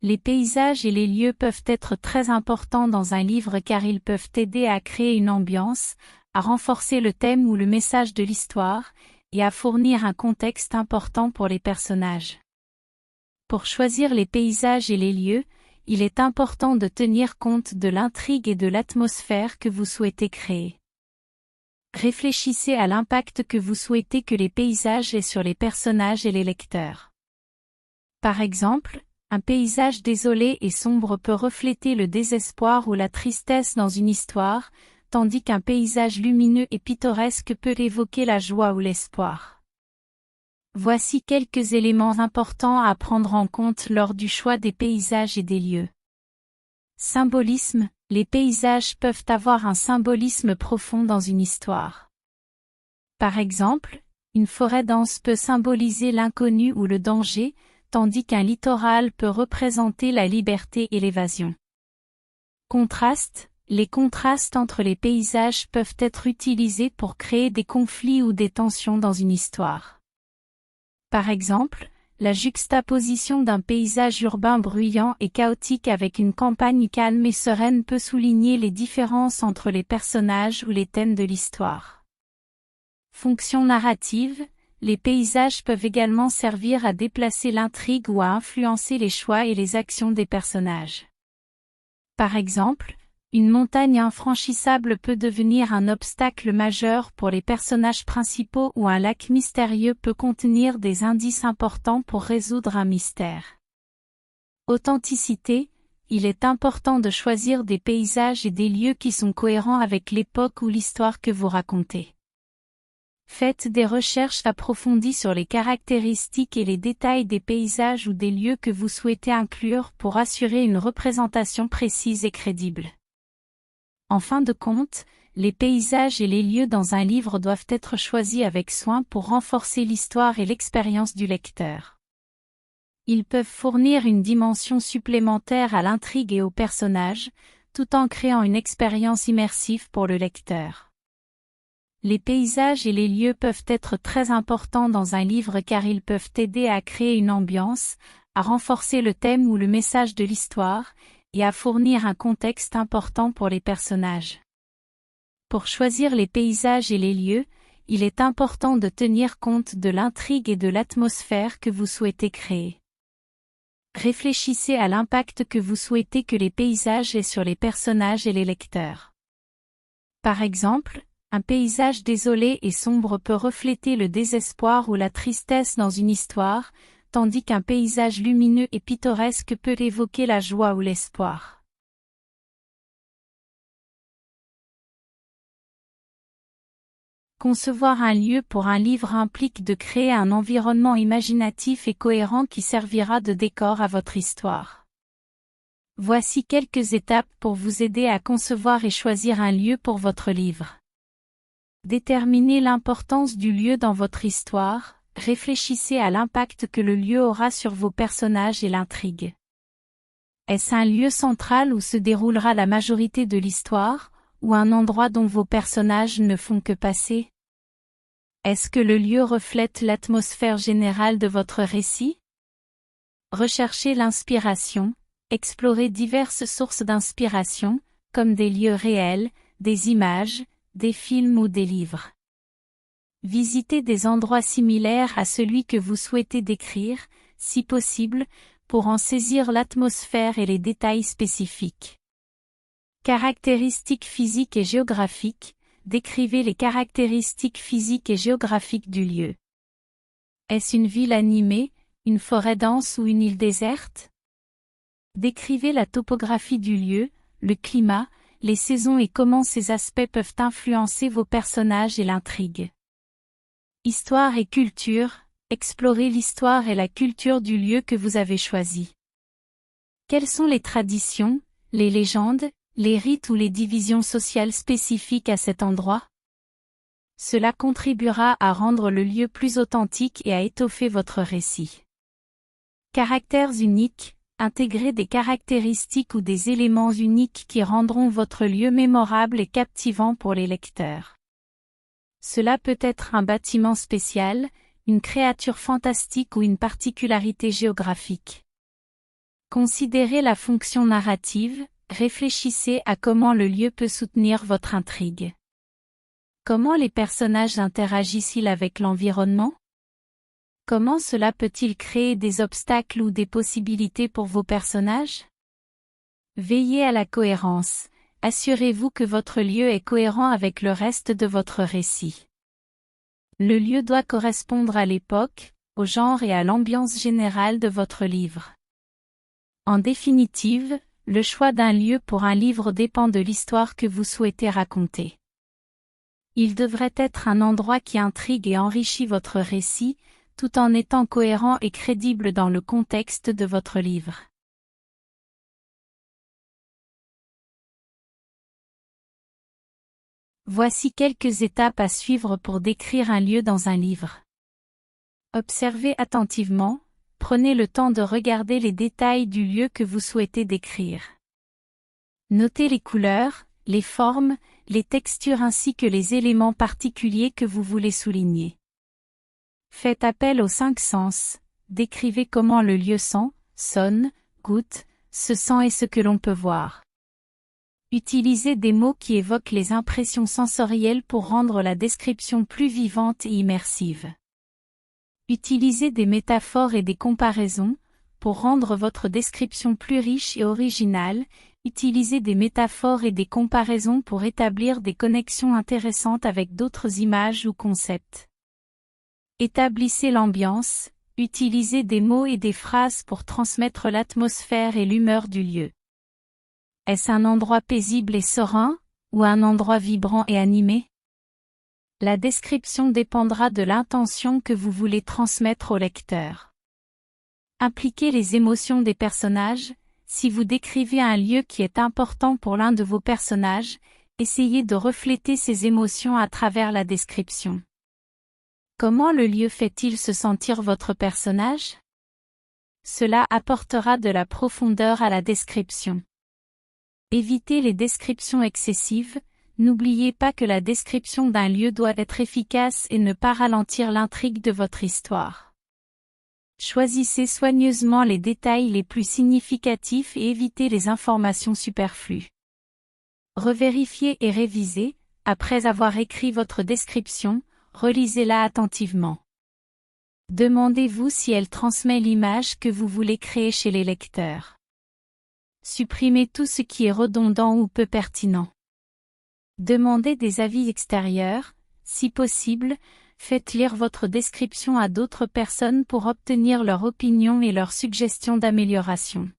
Les paysages et les lieux peuvent être très importants dans un livre car ils peuvent aider à créer une ambiance, à renforcer le thème ou le message de l'histoire, et à fournir un contexte important pour les personnages. Pour choisir les paysages et les lieux, il est important de tenir compte de l'intrigue et de l'atmosphère que vous souhaitez créer. Réfléchissez à l'impact que vous souhaitez que les paysages aient sur les personnages et les lecteurs. Par exemple, un paysage désolé et sombre peut refléter le désespoir ou la tristesse dans une histoire, tandis qu'un paysage lumineux et pittoresque peut évoquer la joie ou l'espoir. Voici quelques éléments importants à prendre en compte lors du choix des paysages et des lieux. Symbolisme, les paysages peuvent avoir un symbolisme profond dans une histoire. Par exemple, une forêt dense peut symboliser l'inconnu ou le danger, tandis qu'un littoral peut représenter la liberté et l'évasion. Contraste, les contrastes entre les paysages peuvent être utilisés pour créer des conflits ou des tensions dans une histoire. Par exemple, la juxtaposition d'un paysage urbain bruyant et chaotique avec une campagne calme et sereine peut souligner les différences entre les personnages ou les thèmes de l'histoire. Fonction narrative, les paysages peuvent également servir à déplacer l'intrigue ou à influencer les choix et les actions des personnages. Par exemple, une montagne infranchissable peut devenir un obstacle majeur pour les personnages principaux ou un lac mystérieux peut contenir des indices importants pour résoudre un mystère. Authenticité, il est important de choisir des paysages et des lieux qui sont cohérents avec l'époque ou l'histoire que vous racontez. Faites des recherches approfondies sur les caractéristiques et les détails des paysages ou des lieux que vous souhaitez inclure pour assurer une représentation précise et crédible. En fin de compte, les paysages et les lieux dans un livre doivent être choisis avec soin pour renforcer l'histoire et l'expérience du lecteur. Ils peuvent fournir une dimension supplémentaire à l'intrigue et aux personnages, tout en créant une expérience immersive pour le lecteur. Les paysages et les lieux peuvent être très importants dans un livre car ils peuvent aider à créer une ambiance, à renforcer le thème ou le message de l'histoire, et à fournir un contexte important pour les personnages. Pour choisir les paysages et les lieux, il est important de tenir compte de l'intrigue et de l'atmosphère que vous souhaitez créer. Réfléchissez à l'impact que vous souhaitez que les paysages aient sur les personnages et les lecteurs. Par exemple, un paysage désolé et sombre peut refléter le désespoir ou la tristesse dans une histoire, tandis qu'un paysage lumineux et pittoresque peut évoquer la joie ou l'espoir. Concevoir un lieu pour un livre implique de créer un environnement imaginatif et cohérent qui servira de décor à votre histoire. Voici quelques étapes pour vous aider à concevoir et choisir un lieu pour votre livre. Déterminez l'importance du lieu dans votre histoire. Réfléchissez à l'impact que le lieu aura sur vos personnages et l'intrigue. Est-ce un lieu central où se déroulera la majorité de l'histoire, ou un endroit dont vos personnages ne font que passer? Est-ce que le lieu reflète l'atmosphère générale de votre récit? Recherchez l'inspiration, explorez diverses sources d'inspiration, comme des lieux réels, des images, des films ou des livres. Visitez des endroits similaires à celui que vous souhaitez décrire, si possible, pour en saisir l'atmosphère et les détails spécifiques. Caractéristiques physiques et géographiques, décrivez les caractéristiques physiques et géographiques du lieu. Est-ce une ville animée, une forêt dense ou une île déserte? Décrivez la topographie du lieu, le climat, les saisons et comment ces aspects peuvent influencer vos personnages et l'intrigue. Histoire et culture, explorez l'histoire et la culture du lieu que vous avez choisi. Quelles sont les traditions, les légendes, les rites ou les divisions sociales spécifiques à cet endroit? Cela contribuera à rendre le lieu plus authentique et à étoffer votre récit. Caractères uniques, intégrez des caractéristiques ou des éléments uniques qui rendront votre lieu mémorable et captivant pour les lecteurs. Cela peut être un bâtiment spécial, une créature fantastique ou une particularité géographique. Considérez la fonction narrative, réfléchissez à comment le lieu peut soutenir votre intrigue. Comment les personnages interagissent-ils avec l'environnement? Comment cela peut-il créer des obstacles ou des possibilités pour vos personnages? Veillez à la cohérence. Assurez-vous que votre lieu est cohérent avec le reste de votre récit. Le lieu doit correspondre à l'époque, au genre et à l'ambiance générale de votre livre. En définitive, le choix d'un lieu pour un livre dépend de l'histoire que vous souhaitez raconter. Il devrait être un endroit qui intrigue et enrichit votre récit, tout en étant cohérent et crédible dans le contexte de votre livre. Voici quelques étapes à suivre pour décrire un lieu dans un livre. Observez attentivement, prenez le temps de regarder les détails du lieu que vous souhaitez décrire. Notez les couleurs, les formes, les textures ainsi que les éléments particuliers que vous voulez souligner. Faites appel aux 5 sens, décrivez comment le lieu sent, sonne, goûte, se sent et ce que l'on peut voir. Utilisez des mots qui évoquent les impressions sensorielles pour rendre la description plus vivante et immersive. Utilisez des métaphores et des comparaisons, pour rendre votre description plus riche et originale. Utilisez des métaphores et des comparaisons pour établir des connexions intéressantes avec d'autres images ou concepts. Établissez l'ambiance, utilisez des mots et des phrases pour transmettre l'atmosphère et l'humeur du lieu. Est-ce un endroit paisible et serein, ou un endroit vibrant et animé? La description dépendra de l'intention que vous voulez transmettre au lecteur. Impliquez les émotions des personnages. Si vous décrivez un lieu qui est important pour l'un de vos personnages, essayez de refléter ces émotions à travers la description. Comment le lieu fait-il se sentir votre personnage? Cela apportera de la profondeur à la description. Évitez les descriptions excessives. N'oubliez pas que la description d'un lieu doit être efficace et ne pas ralentir l'intrigue de votre histoire. Choisissez soigneusement les détails les plus significatifs et évitez les informations superflues. Revérifiez et révisez. Après avoir écrit votre description, relisez-la attentivement. Demandez-vous si elle transmet l'image que vous voulez créer chez les lecteurs. Supprimez tout ce qui est redondant ou peu pertinent. Demandez des avis extérieurs, si possible, faites lire votre description à d'autres personnes pour obtenir leur opinion et leurs suggestions d'amélioration.